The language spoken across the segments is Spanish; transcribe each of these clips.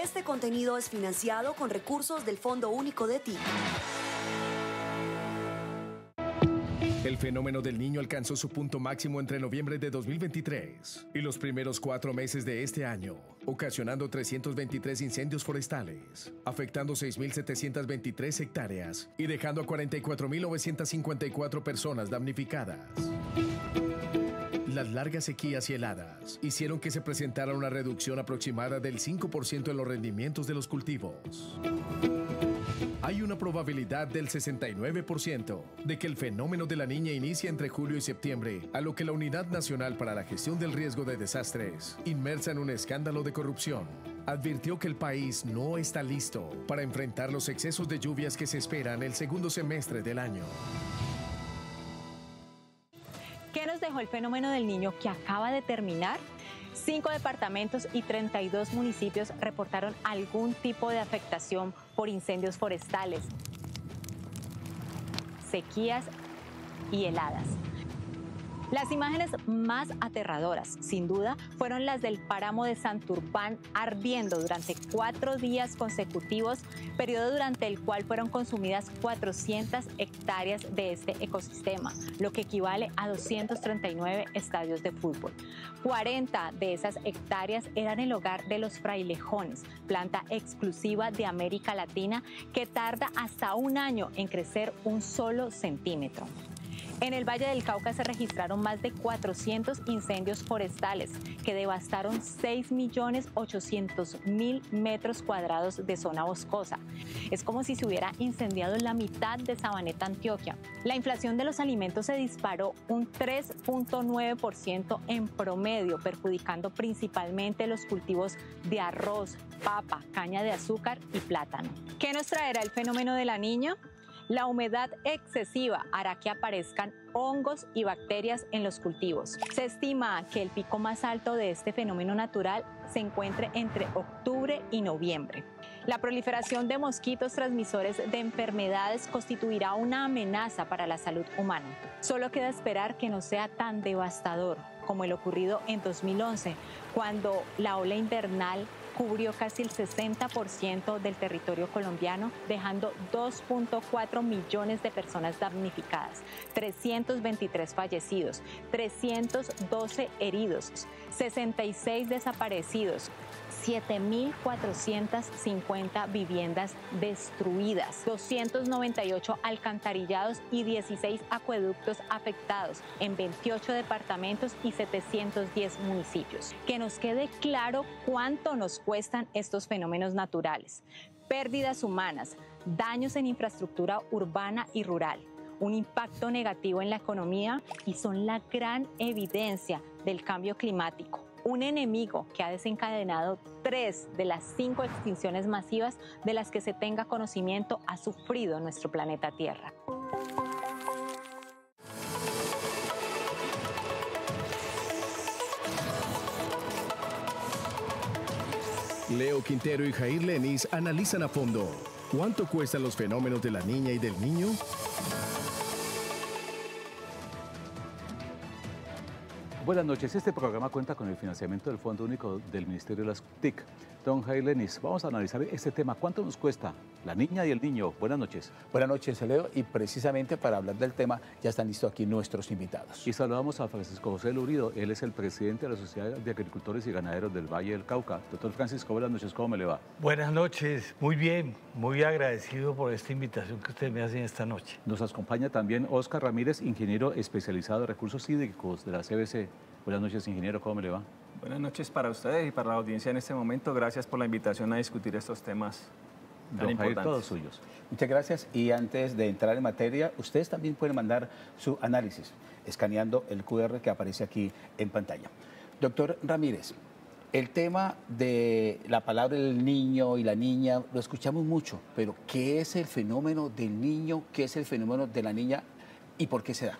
Este contenido es financiado con recursos del Fondo Único de Ti. El fenómeno del Niño alcanzó su punto máximo entre noviembre de 2023 y los primeros 4 meses de este año, ocasionando 323 incendios forestales, afectando 6.723 hectáreas y dejando a 44.954 personas damnificadas. Las largas sequías y heladas hicieron que se presentara una reducción aproximada del 5% en los rendimientos de los cultivos. Hay una probabilidad del 69% de que el fenómeno de la Niña inicie entre julio y septiembre, a lo que la Unidad Nacional para la Gestión del Riesgo de Desastres, inmersa en un escándalo de corrupción, advirtió que el país no está listo para enfrentar los excesos de lluvias que se esperan el segundo semestre del año. ¿Qué nos dejó el fenómeno del Niño que acaba de terminar? 5 departamentos y 32 municipios reportaron algún tipo de afectación por incendios forestales, sequías y heladas. Las imágenes más aterradoras, sin duda, fueron las del páramo de Santurbán ardiendo durante 4 días consecutivos, periodo durante el cual fueron consumidas 400 hectáreas de este ecosistema, lo que equivale a 239 estadios de fútbol. 40 de esas hectáreas eran el hogar de los frailejones, planta exclusiva de América Latina que tarda hasta 1 año en crecer 1 solo centímetro. En el Valle del Cauca se registraron más de 400 incendios forestales que devastaron 6.800.000 metros cuadrados de zona boscosa. Es como si se hubiera incendiado la mitad de Sabaneta, Antioquia. La inflación de los alimentos se disparó un 3.9% en promedio, perjudicando principalmente los cultivos de arroz, papa, caña de azúcar y plátano. ¿Qué nos traerá el fenómeno de la Niña? La humedad excesiva hará que aparezcan hongos y bacterias en los cultivos. Se estima que el pico más alto de este fenómeno natural se encuentre entre octubre y noviembre. La proliferación de mosquitos transmisores de enfermedades constituirá una amenaza para la salud humana. Solo queda esperar que no sea tan devastador como el ocurrido en 2011, cuando la ola invernal cubrió casi el 60% del territorio colombiano, dejando 2.4 millones de personas damnificadas, 323 fallecidos, 312 heridos, 66 desaparecidos, 7.450 viviendas destruidas, 298 alcantarillados y 16 acueductos afectados en 28 departamentos y 710 municipios. Que nos quede claro cuánto nos cuestan estos fenómenos naturales: pérdidas humanas, daños en infraestructura urbana y rural, un impacto negativo en la economía y son la gran evidencia del cambio climático. Un enemigo que ha desencadenado 3 de las 5 extinciones masivas de las que se tenga conocimiento ha sufrido nuestro planeta Tierra. Leo Quintero y Jair Lenis analizan a fondo cuánto cuestan los fenómenos de la Niña y del Niño. Buenas noches. Este programa cuenta con el financiamiento del Fondo Único del Ministerio de las TIC. Don Jair Lenis, vamos a analizar este tema. ¿Cuánto nos cuesta la Niña y el Niño? Buenas noches. Buenas noches, Leo. Y precisamente para hablar del tema ya están listos aquí nuestros invitados. Y saludamos a Francisco José Lurido. Él es el presidente de la Sociedad de Agricultores y Ganaderos del Valle del Cauca. Doctor Francisco, buenas noches. ¿Cómo me le va? Buenas noches. Muy bien. Muy agradecido por esta invitación que ustedes me hacen esta noche. Nos acompaña también Óscar Ramírez, ingeniero especializado en recursos hídricos de la CBC. Buenas noches, ingeniero. ¿Cómo me le va? Buenas noches para ustedes y para la audiencia en este momento. Gracias por la invitación a discutir estos temas tan importantes. Todos suyos. Muchas gracias. Y antes de entrar en materia, ustedes también pueden mandar su análisis escaneando el QR que aparece aquí en pantalla. Doctor Ramírez, el tema de la palabra del niño y la niña lo escuchamos mucho, pero ¿qué es el fenómeno del niño? ¿Qué es el fenómeno de la niña? ¿Y por qué se da?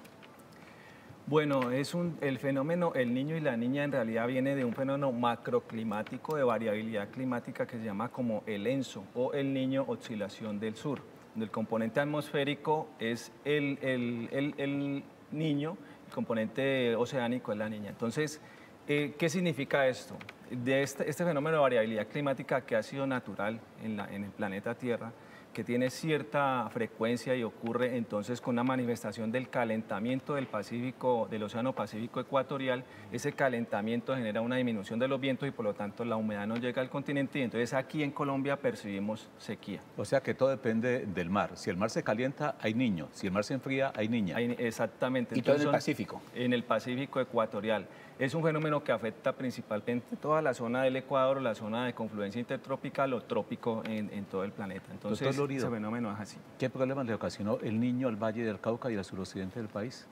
Bueno, el fenómeno El Niño y la Niña en realidad viene de un fenómeno macroclimático de variabilidad climática que se llama como el ENSO o El Niño Oscilación del Sur, donde el componente atmosférico es el niño, el componente oceánico es la niña. Entonces, ¿qué significa esto? de este fenómeno de variabilidad climática que ha sido natural en el planeta Tierra, que tiene cierta frecuencia y ocurre entonces con una manifestación del calentamiento del Pacífico, del Océano Pacífico ecuatorial. Ese calentamiento genera una disminución de los vientos y por lo tanto la humedad no llega al continente y entonces aquí en Colombia percibimos sequía. O sea que todo depende del mar. Si el mar se calienta, hay niño. Si el mar se enfría, hay niña. Exactamente. ¿Y todo en el Pacífico? En el Pacífico ecuatorial. Es un fenómeno que afecta principalmente toda la zona del Ecuador, la zona de confluencia intertropical o trópico en todo el planeta. Entonces, ese fenómeno es así. ¿Qué problemas le ocasionó el Niño al Valle del Cauca y al suroccidente del país?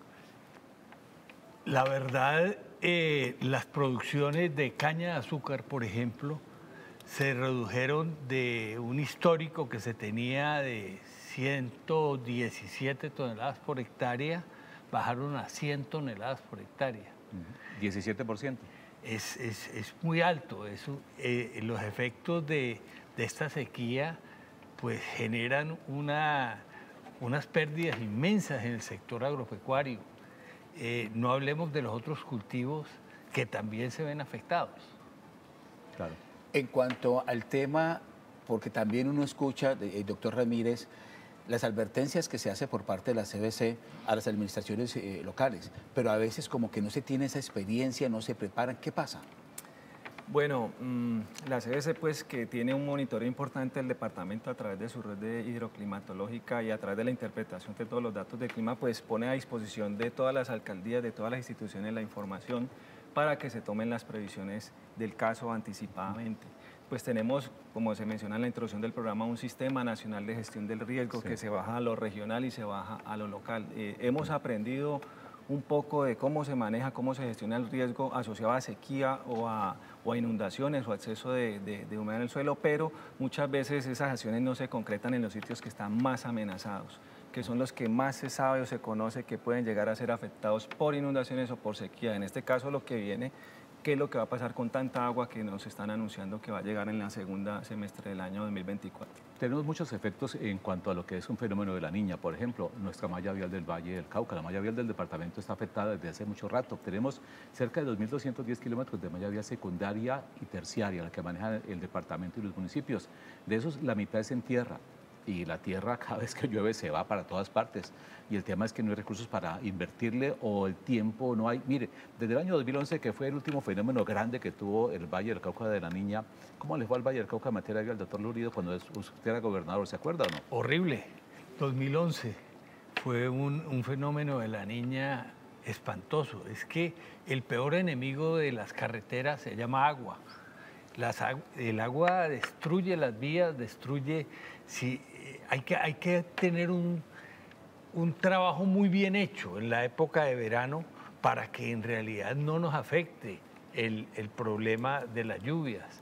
La verdad, las producciones de caña de azúcar, por ejemplo, se redujeron de un histórico que se tenía de 117 toneladas por hectárea, bajaron a 100 toneladas por hectárea. 17%. Es muy alto. Los efectos de esta sequía pues generan unas pérdidas inmensas en el sector agropecuario. No hablemos de los otros cultivos que también se ven afectados. Claro. En cuanto al tema, porque también uno escucha, doctor Ramírez, las advertencias que se hace por parte de la CBC a las administraciones locales, pero a veces como que no se tiene esa experiencia, no se preparan. ¿Qué pasa? Bueno, la CBC pues que tiene un monitoreo importante del departamento a través de su red hidroclimatológica y a través de la interpretación de todos los datos de clima, pues pone a disposición de todas las alcaldías, de todas las instituciones la información para que se tomen las previsiones del caso anticipadamente. Pues tenemos, como se menciona en la introducción del programa, un sistema nacional de gestión del riesgo que se baja a lo regional y se baja a lo local. Hemos aprendido un poco de cómo se maneja, cómo se gestiona el riesgo asociado a sequía o a inundaciones o acceso de humedad en el suelo, pero muchas veces esas acciones no se concretan en los sitios que están más amenazados, que son los que más se sabe o se conoce que pueden llegar a ser afectados por inundaciones o por sequía. En este caso lo que viene, ¿qué es lo que va a pasar con tanta agua que nos están anunciando que va a llegar en la segunda semestre del año 2024? Tenemos muchos efectos en cuanto a lo que es un fenómeno de la niña. Por ejemplo, nuestra malla vial del Valle del Cauca, la malla vial del departamento está afectada desde hace mucho rato. Tenemos cerca de 2.210 kilómetros de malla vial secundaria y terciaria, la que maneja el departamento y los municipios. De esos, la mitad es en tierra. Y la tierra cada vez que llueve se va para todas partes. Y el tema es que no hay recursos para invertirle o el tiempo no hay. Mire, desde el año 2011, que fue el último fenómeno grande que tuvo el Valle del Cauca de la Niña, ¿cómo le fue al Valle del Cauca en materia vial, doctor Lurido, cuando usted era gobernador? ¿Se acuerda o no? Horrible. 2011 fue un fenómeno de la Niña espantoso. Es que el peor enemigo de las carreteras se llama agua. El agua destruye las vías, destruye... Hay que tener un trabajo muy bien hecho en la época de verano para que en realidad no nos afecte el problema de las lluvias.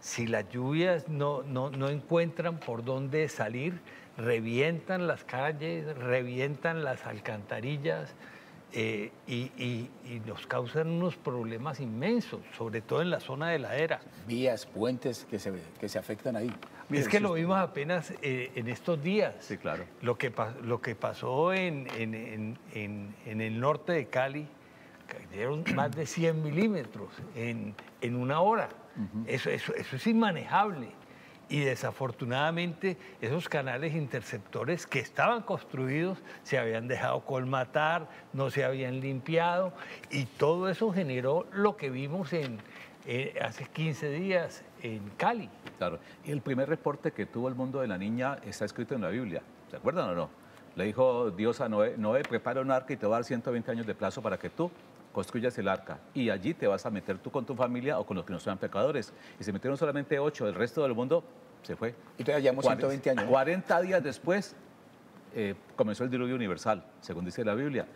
Si las lluvias no encuentran por dónde salir, revientan las calles, revientan las alcantarillas y nos causan unos problemas inmensos, sobre todo en la zona de ladera. Vías, puentes que se afectan ahí. Es que lo vimos apenas en estos días. Sí, claro. Lo que pasó en el norte de Cali, cayeron más de 100 milímetros en una hora. Eso es inmanejable. Y desafortunadamente esos canales interceptores que estaban construidos se habían dejado colmatar, no se habían limpiado y todo eso generó lo que vimos hace 15 días en Cali. Claro. Y el primer reporte que tuvo el mundo de la niña está escrito en la Biblia. ¿Se acuerdan o no? Le dijo Dios a Noé: Noé, prepara un arca y te va a dar 120 años de plazo para que tú construyas el arca. Y allí te vas a meter tú con tu familia o con los que no sean pecadores. Y se metieron solamente 8, el resto del mundo se fue. Y todavía llevamos 120 años. 40 días después comenzó el diluvio universal, según dice la Biblia.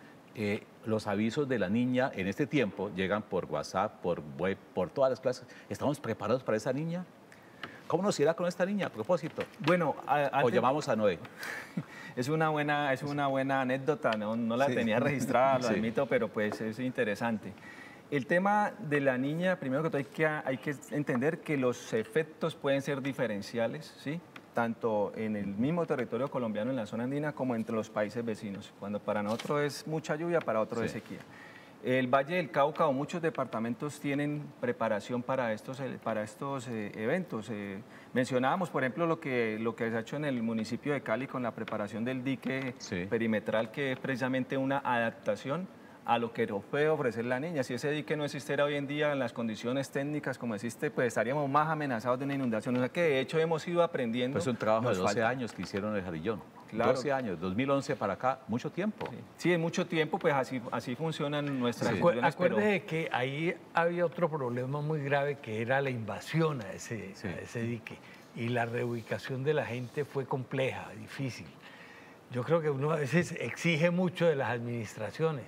Los avisos de la niña en este tiempo llegan por WhatsApp, por web, por todas las clases. ¿Estamos preparados para esa niña? ¿Cómo nos irá con esta niña a propósito? Bueno, o llamamos a Noé. Es una buena anécdota, no la tenía registrada, lo admito, pero pues es interesante. El tema de la niña, primero que todo hay que entender que los efectos pueden ser diferenciales, ¿sí? Tanto en el mismo territorio colombiano, en la zona andina, como entre los países vecinos. Cuando para nosotros es mucha lluvia, para otros es sequía. El Valle del Cauca o muchos departamentos tienen preparación para estos eventos. Mencionábamos, por ejemplo, lo que se ha hecho en el municipio de Cali con la preparación del dique perimetral, que es precisamente una adaptación a lo que nos puede ofrecer la niña. Si ese dique no existiera hoy en día en las condiciones técnicas como existe, pues estaríamos más amenazados de una inundación. O sea que de hecho hemos ido aprendiendo. Pues es un trabajo de 12 años que hicieron en el Jarillón. Claro. 12 años, 2011 para acá, mucho tiempo. Sí, es mucho tiempo, pues así funcionan nuestras instituciones. Acuérdese que ahí había otro problema muy grave, que era la invasión a ese dique. Y la reubicación de la gente fue compleja, difícil. Yo creo que uno a veces exige mucho de las administraciones,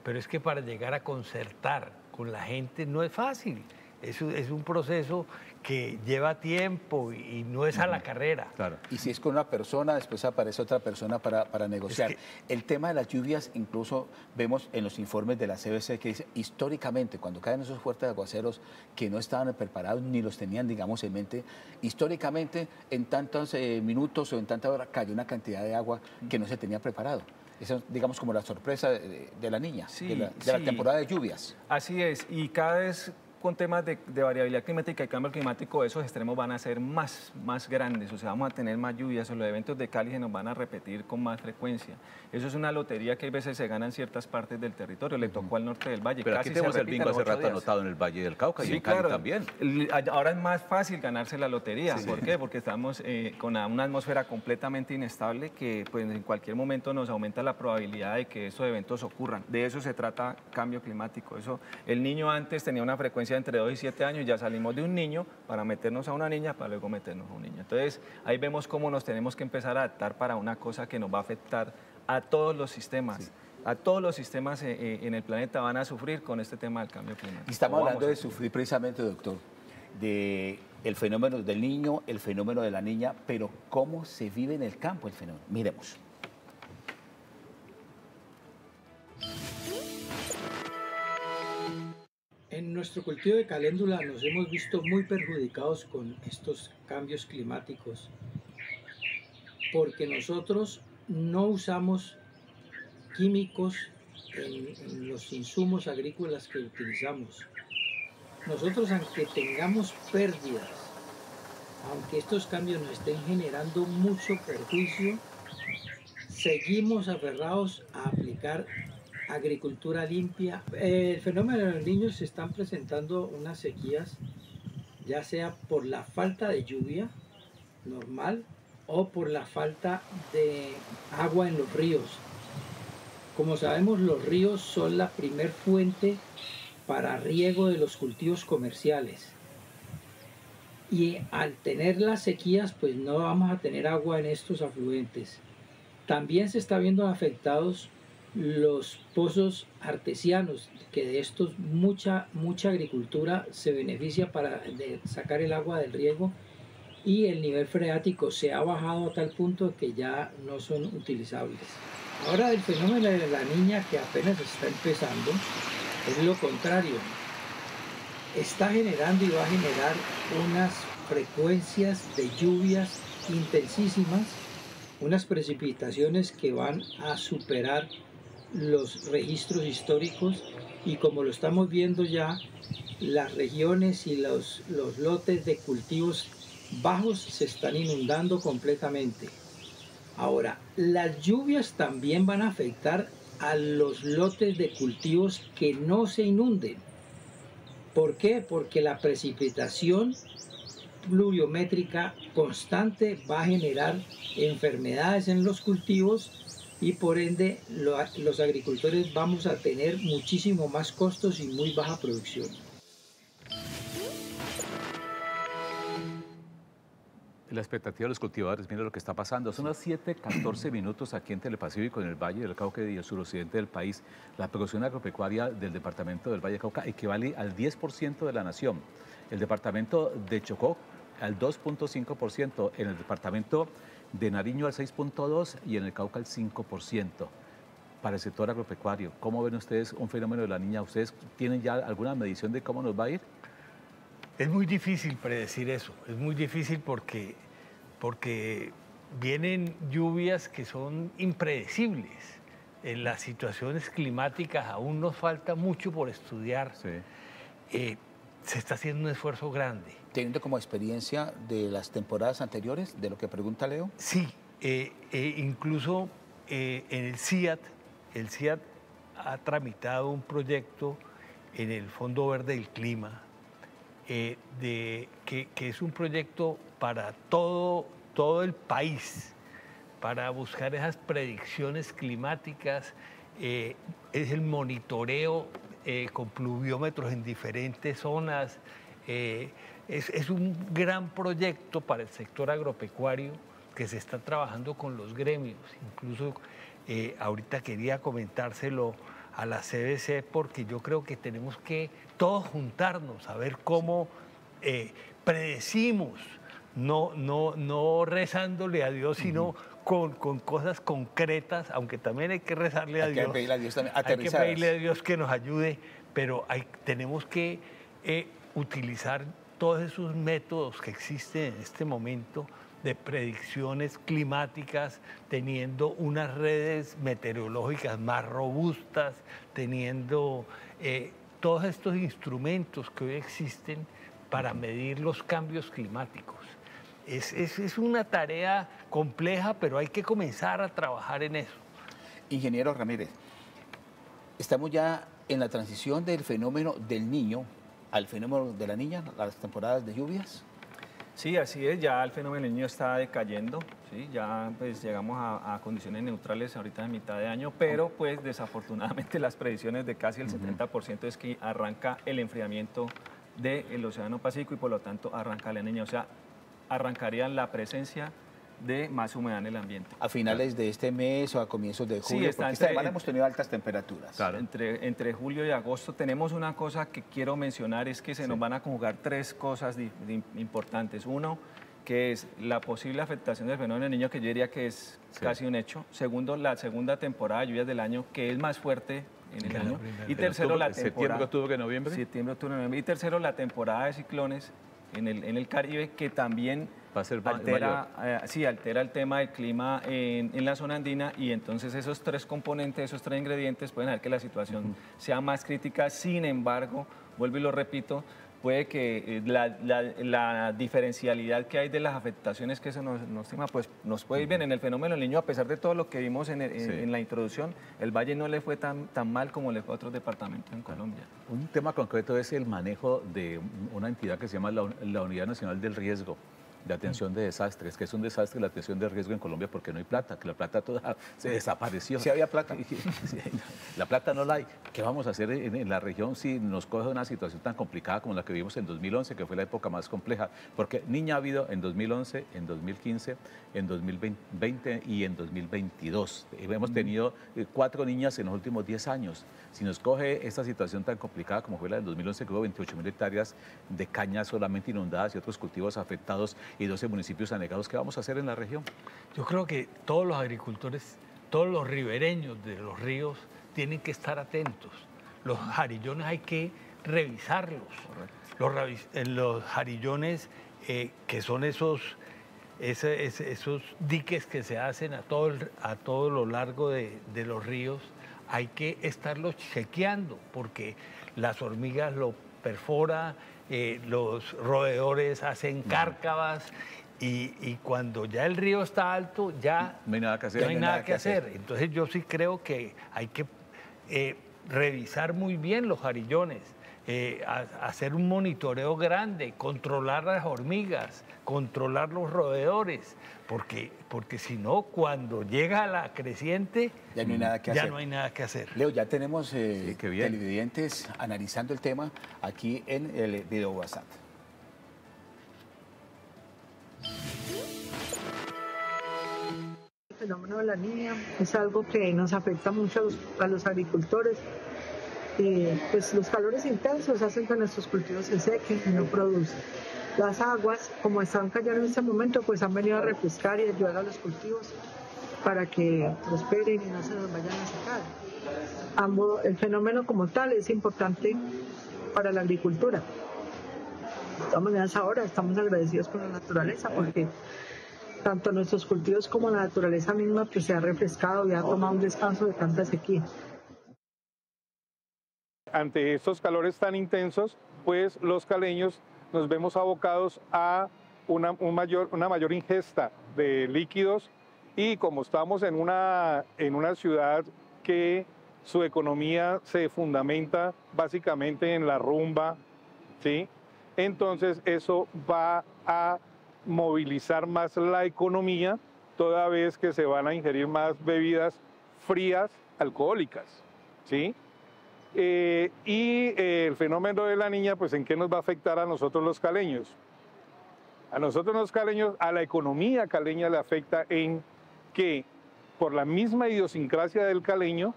pero es que para llegar a concertar con la gente no es fácil. Es un proceso que lleva tiempo y no es a la carrera. Claro. Y si es con una persona, después aparece otra persona para negociar. Es que el tema de las lluvias, incluso vemos en los informes de la CBC que dice, históricamente, cuando caen esos fuertes aguaceros que no estaban preparados ni los tenían, digamos, en mente, históricamente en tantos minutos o en tanta hora cayó una cantidad de agua que no se tenía preparado. Eso es, digamos, como la sorpresa de la niña, de la temporada de lluvias. Así es, y cada vez con temas de variabilidad climática y cambio climático, esos extremos van a ser más grandes, o sea, vamos a tener más lluvias, o los eventos de Cali se nos van a repetir con más frecuencia. Eso es una lotería que a veces se gana en ciertas partes del territorio, le tocó al norte del valle. Pero aquí tenemos el bingo hace rato anotado en el Valle del Cauca y en Cali también. Ahora es más fácil ganarse la lotería, ¿por qué? Porque estamos con una atmósfera completamente inestable que pues, en cualquier momento nos aumenta la probabilidad de que esos eventos ocurran. De eso se trata cambio climático. El niño antes tenía una frecuencia entre 2 y 7 años, ya salimos de un niño para meternos a una niña, para luego meternos a un niño. Entonces, ahí vemos cómo nos tenemos que empezar a adaptar para una cosa que nos va a afectar a todos los sistemas. A todos los sistemas en el planeta van a sufrir con este tema del cambio climático. Estamos hablando de sufrir precisamente, doctor, de el fenómeno del niño, el fenómeno de la niña, pero ¿cómo se vive en el campo el fenómeno? Miremos. En nuestro cultivo de caléndula nos hemos visto muy perjudicados con estos cambios climáticos porque nosotros no usamos químicos en los insumos agrícolas que utilizamos. Nosotros, aunque tengamos pérdidas, aunque estos cambios nos estén generando mucho perjuicio, seguimos aferrados a aplicar agricultura limpia. El fenómeno de los niños se están presentando unas sequías, ya sea por la falta de lluvia normal o por la falta de agua en los ríos. Como sabemos, los ríos son la primer fuente para riego de los cultivos comerciales. Y al tener las sequías, pues no vamos a tener agua en estos afluentes. También se está viendo afectados los pozos artesianos, que de estos mucha agricultura se beneficia para sacar el agua del riego, y el nivel freático se ha bajado a tal punto que ya no son utilizables. Ahora el fenómeno de la niña, que apenas está empezando, es lo contrario. Está generando y va a generar unas frecuencias de lluvias intensísimas, unas precipitaciones que van a superar los registros históricos, y como lo estamos viendo ya, las regiones y los lotes de cultivos bajos se están inundando completamente. Ahora, las lluvias también van a afectar a los lotes de cultivos que no se inunden. ¿Por qué? Porque la precipitación pluviométrica constante va a generar enfermedades en los cultivos, y por ende los agricultores vamos a tener muchísimo más costos y muy baja producción. La expectativa de los cultivadores, mira lo que está pasando. Son las 7:14 minutos aquí en Telepacífico, en el Valle del Cauca y el suroccidente del país. La producción agropecuaria del departamento del Valle del Cauca equivale al 10% de la nación. El departamento de Chocó al 2.5%, en el departamento de Nariño al 6.2% y en el Cauca al 5%. Para el sector agropecuario, ¿cómo ven ustedes un fenómeno de la niña? ¿Ustedes tienen ya alguna medición de cómo nos va a ir? Es muy difícil predecir eso, es muy difícil porque vienen lluvias que son impredecibles. en las situaciones climáticas aún nos falta mucho por estudiar. Sí. Se está haciendo un esfuerzo grande. ¿Teniendo como experiencia de las temporadas anteriores, de lo que pregunta Leo? Sí, incluso en el CIAT ha tramitado un proyecto en el Fondo Verde del Clima, que es un proyecto para todo el país, para buscar esas predicciones climáticas, es el monitoreo con pluviómetros en diferentes zonas. Es un gran proyecto para el sector agropecuario que se está trabajando con los gremios. Incluso ahorita quería comentárselo a la CBC porque yo creo que tenemos que todos juntarnos a ver cómo predecimos, no rezándole a Dios, sino con cosas concretas, aunque también hay que rezarle a Dios. Hay que pedirle a Dios también, hay que pedirle a Dios que nos ayude, pero tenemos que utilizar todos esos métodos que existen en este momento de predicciones climáticas, teniendo unas redes meteorológicas más robustas, teniendo todos estos instrumentos que hoy existen para medir los cambios climáticos. Es una tarea compleja, pero hay que comenzar a trabajar en eso. Ingeniero Ramírez, estamos ya en la transición del fenómeno del niño al fenómeno de la niña, las temporadas de lluvias. Sí, así es, ya el fenómeno del niño está decayendo, ¿sí? Ya pues llegamos a condiciones neutrales ahorita en mitad de año, pero pues desafortunadamente las predicciones de casi el 70% es que arranca el enfriamiento del Océano Pacífico y por lo tanto arranca la niña, o sea, arrancaría la presencia de más humedad en el ambiente. A finales de este mes o a comienzos de julio, sí, porque esta semana hemos tenido altas temperaturas. Claro. Entre julio y agosto tenemos una cosa que quiero mencionar, es que se nos van a conjugar tres cosas importantes. Uno, que es la posible afectación del fenómeno del niño, que yo diría que es casi un hecho. Segundo, la segunda temporada de lluvias del año, que es más fuerte en el año. Y tercero, la temporada... ¿Septiembre, octubre, noviembre? Septiembre, octubre, noviembre. Y tercero, la temporada de ciclones en el Caribe, que también va a ser altera el tema del clima en la zona andina, y entonces esos tres componentes, esos tres ingredientes pueden hacer que la situación sea más crítica. Sin embargo, vuelvo y lo repito, puede que la diferencialidad que hay de las afectaciones que se nos estima, pues nos puede ir bien. En el fenómeno del niño, a pesar de todo lo que vimos en la introducción, el Valle no le fue tan mal como le fue a otros departamentos en Colombia. Un tema concreto es el manejo de una entidad que se llama la Unidad Nacional del Riesgo de Atención de Desastres, que es un desastre la atención de riesgo en Colombia porque no hay plata, que la plata toda se desapareció. ¿Sí había plata? La plata no la hay. ¿Qué vamos a hacer en la región si nos coge una situación tan complicada como la que vivimos en 2011, que fue la época más compleja? Porque niña ha habido en 2011, en 2015, en 2020 y en 2022. Hemos tenido 4 niñas en los últimos 10 años. Si nos coge esta situación tan complicada como fue la del 2011, que hubo 28.000 hectáreas de caña solamente inundadas y otros cultivos afectados y 12 municipios anegados, ¿qué vamos a hacer en la región? Yo creo que todos los agricultores, todos los ribereños de los ríos tienen que estar atentos. Los jarillones hay que revisarlos. Los jarillones, que son esos diques que se hacen a todo lo largo de los ríos, hay que estarlos chequeando porque las hormigas lo perforan, los roedores hacen cárcavas y cuando ya el río está alto ya no hay nada que hacer. No hay nada que hacer. Entonces yo sí creo que hay que revisar muy bien los jarillones, hacer un monitoreo grande, controlar las hormigas, controlar los roedores, porque si no, cuando llega a la creciente, ya no hay nada que hacer. Ya no hay nada que hacer. Leo, ya tenemos televidentes analizando el tema aquí en el video WhatsApp. El fenómeno de la niña es algo que nos afecta mucho a los agricultores. Pues los calores intensos hacen que nuestros cultivos se sequen y no producen. Las aguas, como están cayendo en este momento, pues han venido a refrescar y ayudar a los cultivos para que prosperen y no se nos vayan a secar. El fenómeno como tal es importante para la agricultura. De todas maneras, ahora estamos agradecidos con la naturaleza porque tanto nuestros cultivos como la naturaleza misma pues se ha refrescado y ha tomado un descanso de tanta sequía. Ante estos calores tan intensos, pues los caleños nos vemos abocados a una mayor ingesta de líquidos, y como estamos en una ciudad que su economía se fundamenta básicamente en la rumba, ¿sí? Entonces eso va a movilizar más la economía, toda vez que se van a ingerir más bebidas frías alcohólicas, ¿sí? Y el fenómeno de la niña, pues ¿en qué nos va a afectar a nosotros los caleños? A nosotros los caleños, a la economía caleña le afecta en que por la misma idiosincrasia del caleño,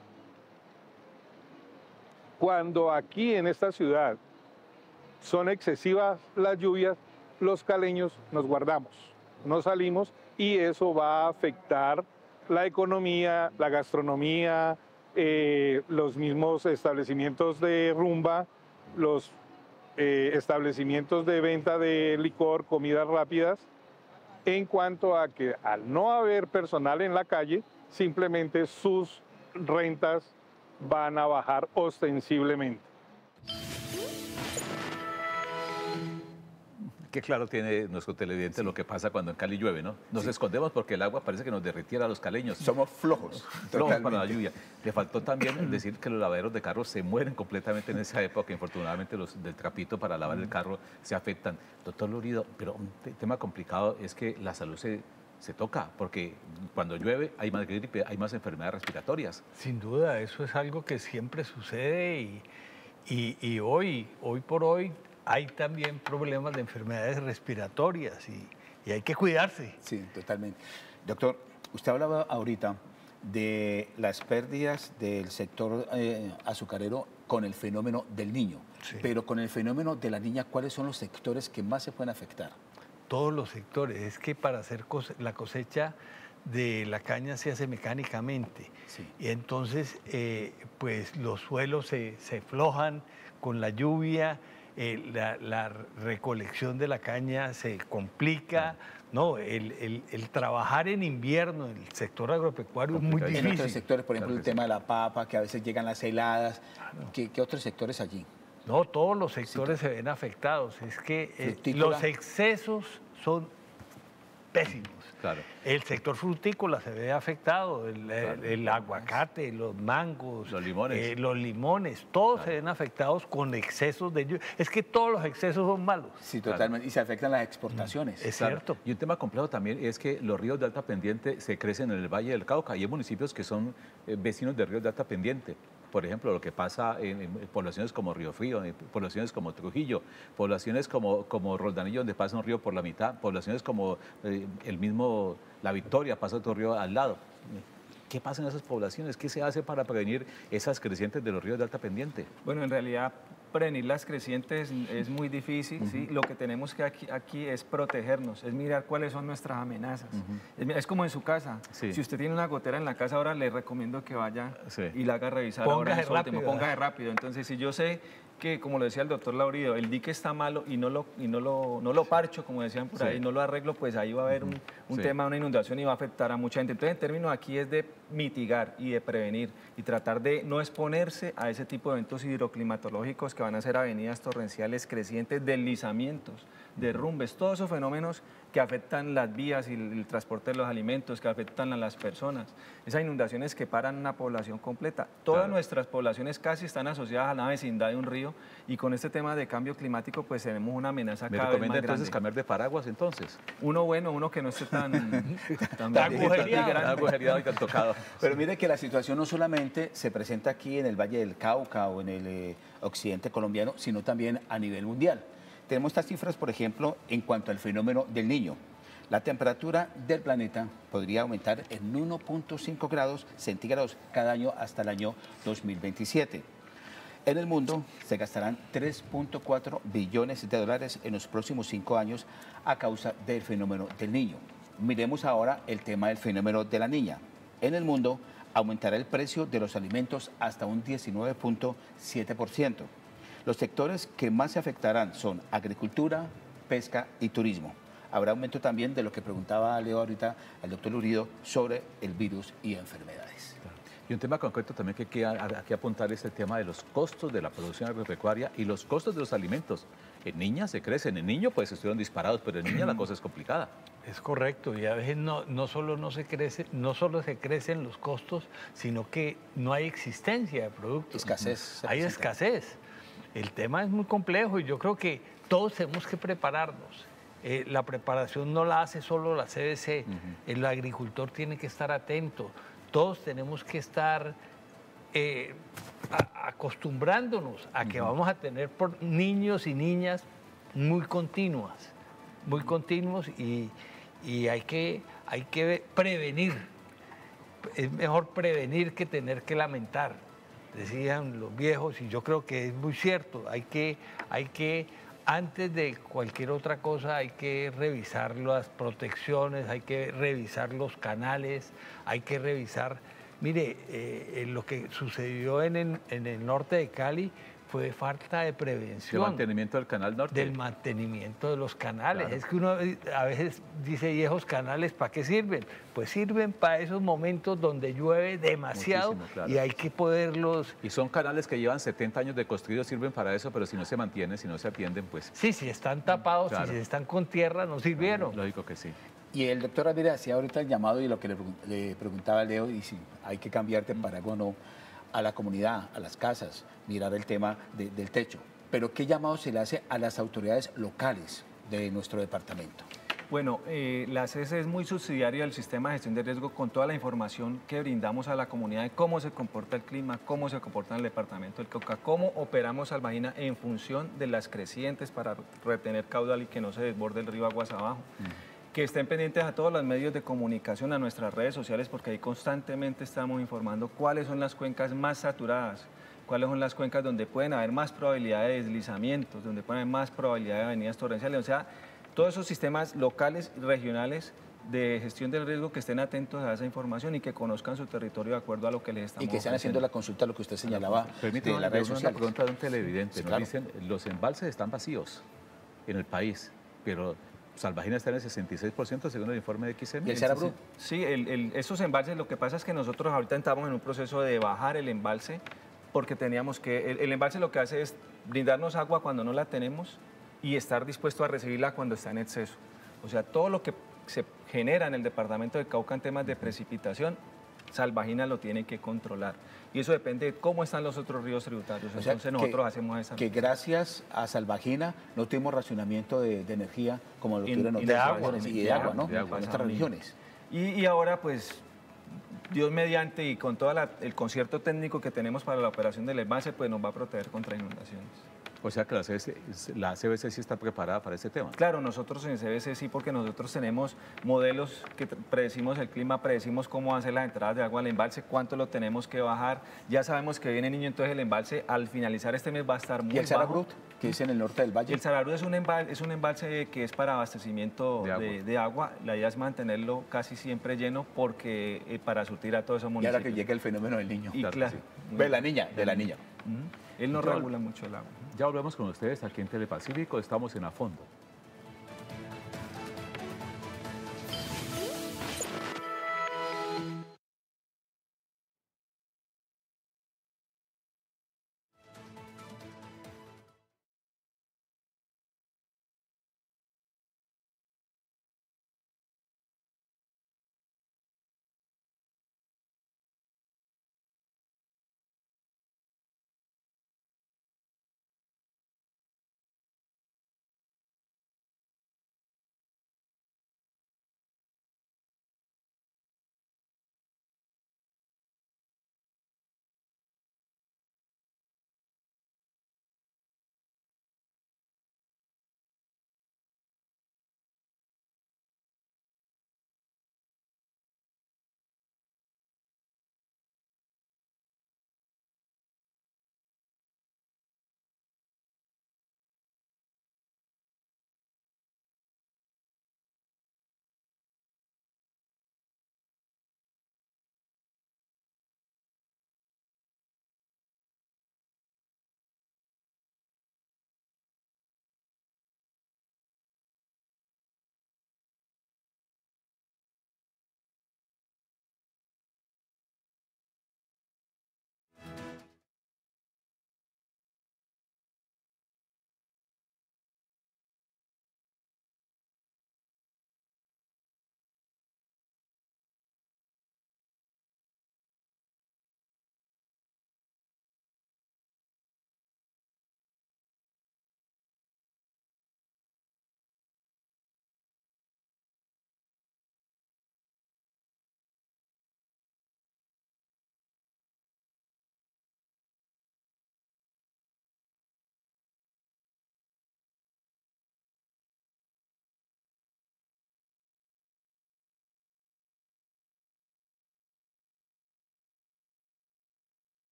cuando aquí en esta ciudad son excesivas las lluvias, los caleños nos guardamos, no salimos, y eso va a afectar la economía, la gastronomía, los mismos establecimientos de rumba, los establecimientos de venta de licor, comidas rápidas, en cuanto a que al no haber personal en la calle, simplemente sus rentas van a bajar ostensiblemente. Qué claro tiene nuestro televidente lo que pasa cuando en Cali llueve, ¿no? Nos escondemos porque el agua parece que nos derritiera a los caleños. Somos flojos. Flojos para la lluvia. Le faltó también decir que los lavaderos de carros se mueren completamente en esa época. Infortunadamente los del trapito para lavar el carro se afectan. Doctor Lorido, pero un tema complicado es que la salud se toca, porque cuando llueve hay más gripe, hay más enfermedades respiratorias. Sin duda, eso es algo que siempre sucede y hoy por hoy hay también problemas de enfermedades respiratorias y hay que cuidarse. Sí, totalmente. Doctor, usted hablaba ahorita de las pérdidas del sector azucarero con el fenómeno del niño, sí. Pero con el fenómeno de la niña, ¿cuáles son los sectores que más se pueden afectar? Todos los sectores. Es que para hacer la cosecha de la caña se hace mecánicamente. Sí. Y entonces, pues los suelos se aflojan con la lluvia. La recolección de la caña se complica, ¿no? El trabajar en invierno en el sector agropecuario es muy difícil. En otros sectores, por ejemplo, el tema de la papa, que a veces llegan las heladas. ¿Qué otros sectores allí? No, todos los sectores se ven afectados. Es que los excesos son pésimos. Claro. El sector frutícola se ve afectado, el aguacate, los mangos, los limones, todos se ven afectados con excesos de lluvia. Es que todos los excesos son malos. Sí, totalmente, claro. Y se afectan las exportaciones. Es cierto. Y un tema complejo también es que los ríos de alta pendiente se crecen en el Valle del Cauca y hay municipios que son vecinos de ríos de alta pendiente. Por ejemplo, lo que pasa en poblaciones como Río Frío, en poblaciones como Trujillo, poblaciones como Roldanillo, donde pasa un río por la mitad, poblaciones como el mismo La Victoria, pasa otro río al lado. ¿Qué pasa en esas poblaciones? ¿Qué se hace para prevenir esas crecientes de los ríos de alta pendiente? Bueno, en realidad prevenir las crecientes es muy difícil, ¿sí? Lo que tenemos que aquí es protegernos, es mirar cuáles son nuestras amenazas. Es como en su casa. Sí. Si usted tiene una gotera en la casa, ahora le recomiendo que vaya y la haga revisar. Póngase rápido. Entonces, si yo sé que, como lo decía el doctor Laurido, el dique está malo y no lo parcho, como decían por ahí, no lo arreglo, pues ahí va a haber un tema, una inundación y va a afectar a mucha gente. Entonces, en términos aquí es de mitigar y de prevenir y tratar de no exponerse a ese tipo de eventos hidroclimatológicos que van a ser avenidas torrenciales crecientes, deslizamientos, derrumbes, todos esos fenómenos que afectan las vías y el transporte de los alimentos, que afectan a las personas. Esas inundaciones que paran una población completa. Todas nuestras poblaciones casi están asociadas a la vecindad de un río y con este tema de cambio climático pues tenemos una amenaza cada vez más grande. ¿Me recomienda entonces cambiar de paraguas entonces? Uno que no esté tan agujereado y tan tocado. Pero mire que la situación no solamente se presenta aquí en el Valle del Cauca o en el occidente colombiano, sino también a nivel mundial. Tenemos estas cifras, por ejemplo, en cuanto al fenómeno del Niño. La temperatura del planeta podría aumentar en 1.5 grados centígrados cada año hasta el año 2027. En el mundo se gastarán 3.4 billones de dólares en los próximos 5 años a causa del fenómeno del Niño. Miremos ahora el tema del fenómeno de la niña. En el mundo aumentará el precio de los alimentos hasta un 19.7%. Los sectores que más se afectarán son agricultura, pesca y turismo. habrá aumento también de lo que preguntaba Leo ahorita al doctor Urido sobre el virus y enfermedades. Y un tema concreto también que hay que apuntar es el tema de los costos de la producción agropecuaria y los costos de los alimentos. En niñas se crecen, en niños pues estuvieron disparados, pero en niñas la cosa es complicada. Es correcto, y a veces no solo se crecen los costos, sino que no hay existencia de productos. Escasez. Hay escasez. El tema es muy complejo y yo creo que todos tenemos que prepararnos. La preparación no la hace solo la CBC, el agricultor tiene que estar atento. Todos tenemos que estar acostumbrándonos a que vamos a tener niños y niñas muy continuos y hay que prevenir. Es mejor prevenir que tener que lamentar, decían los viejos, y yo creo que es muy cierto. Hay que antes de cualquier otra cosa hay que revisar las protecciones, hay que revisar los canales, hay que revisar. Mire, lo que sucedió en el norte de Cali fue falta de prevención. ¿El mantenimiento del canal norte? Del mantenimiento de los canales. Claro. Es que uno a veces dice, ¿y esos canales para qué sirven? Pues sirven para esos momentos donde llueve demasiado. Muchísimo, claro. Y hay que poderlos... Y son canales que llevan 70 años de construidos, sirven para eso, pero si no se mantienen, si no se atienden, pues... Sí, si están tapados, Claro. si están con tierra, no sirvieron. Lógico que sí. Y el doctor Ramírez hacía ahorita el llamado y lo que le preguntaba a Leo, y si hay que cambiar de paraguas o no, a la comunidad, a las casas, mirar el tema del techo. Pero ¿qué llamado se le hace a las autoridades locales de nuestro departamento? Bueno, la CESE es muy subsidiaria del sistema de gestión de riesgo con toda la información que brindamos a la comunidad de cómo se comporta el clima, cómo se comporta en el departamento del Cauca, cómo operamos Salvajina en función de las crecientes para retener caudal y que no se desborde el río aguas abajo. Que estén pendientes a todos los medios de comunicación, a nuestras redes sociales, porque ahí constantemente estamos informando cuáles son las cuencas más saturadas, cuáles son las cuencas donde pueden haber más probabilidad de deslizamientos, donde pueden haber más probabilidad de avenidas torrenciales. O sea, todos esos sistemas locales y regionales de gestión del riesgo que estén atentos a esa información y que conozcan su territorio de acuerdo a lo que les estamos Y que estén haciendo la consulta, lo que usted señalaba Permítame de las redes una sociales. pregunta de un televidente. Sí, Nos claro. dicen, los embalses están vacíos en el país, pero Salvajina está en el 66% según el informe de XM. ¿Y el Sarabru? Sí, esos embalses, lo que pasa es que nosotros ahorita estamos en un proceso de bajar el embalse porque teníamos que, el embalse lo que hace es brindarnos agua cuando no la tenemos y estar dispuesto a recibirla cuando está en exceso. O sea, todo lo que se genera en el departamento de Cauca en temas de precipitación, Salvajina lo tiene que controlar. Y eso depende de cómo están los otros ríos tributarios. O sea, Entonces nosotros hacemos esa... Que gracias a Salvajina no tuvimos racionamiento de energía como lo tuvieron y otras de agua, regiones, y de agua, ¿no? de agua. En otras regiones. Y ahora, pues, Dios mediante y con todo el concierto técnico que tenemos para la operación del embalse, pues nos va a proteger contra inundaciones. O sea que la CBC sí está preparada para ese tema. Claro, nosotros en CBC sí, porque nosotros tenemos modelos que predecimos el clima, predecimos cómo van a ser las entradas de agua al embalse, cuánto lo tenemos que bajar. Ya sabemos que viene niño, entonces el embalse al finalizar este mes va a estar muy bajo. ¿Y el Sarabrut, que es en el norte del valle? El Sarabrut es un embalse que es para abastecimiento de agua. La idea es mantenerlo casi siempre lleno porque para surtir a todos esos Y municipios. ahora que llegue el fenómeno del niño. Y claro, De la niña. Él no Ya- regula mucho el agua. Ya volvemos con ustedes aquí en Telepacífico, estamos en A Fondo.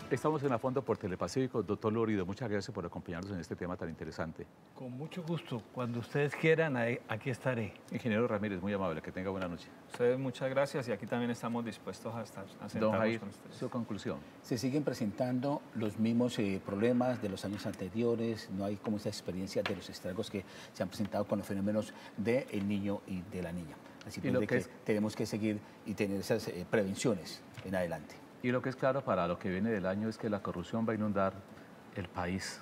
Estamos en A Fondo por Telepacífico. Doctor Lorido, muchas gracias por acompañarnos en este tema tan interesante. Con mucho gusto. Cuando ustedes quieran, aquí estaré. Ingeniero Ramírez, muy amable. Que tenga buena noche. Ustedes muchas gracias y aquí también estamos dispuestos a sentarnos Don Jair, con ustedes. su conclusión. Se siguen presentando los mismos problemas de los años anteriores, no hay como esa experiencia de los estragos que se han presentado con los fenómenos del niño y de la niña. Así que tenemos que seguir y tener esas prevenciones en adelante. Y lo que es claro para lo que viene del año es que la corrupción va a inundar el país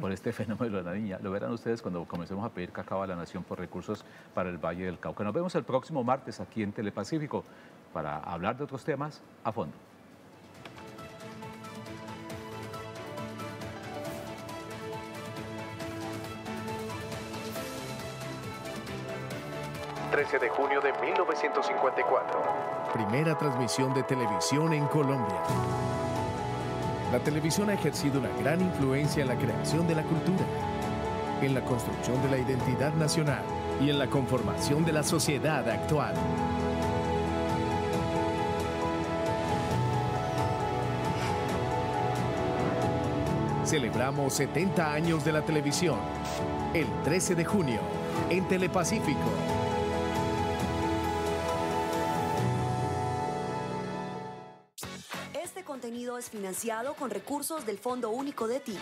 por este fenómeno de la niña. Lo verán ustedes cuando comencemos a pedir cacao a la nación por recursos para el Valle del Cauca. Nos vemos el próximo martes aquí en Telepacífico para hablar de otros temas a fondo. ...13 de junio de 1954. Primera transmisión de televisión en Colombia. La televisión ha ejercido una gran influencia en la creación de la cultura, en la construcción de la identidad nacional y en la conformación de la sociedad actual. Celebramos 70 años de la televisión, el 13 de junio, en Telepacífico. Este contenido es financiado con recursos del Fondo Único de TIC.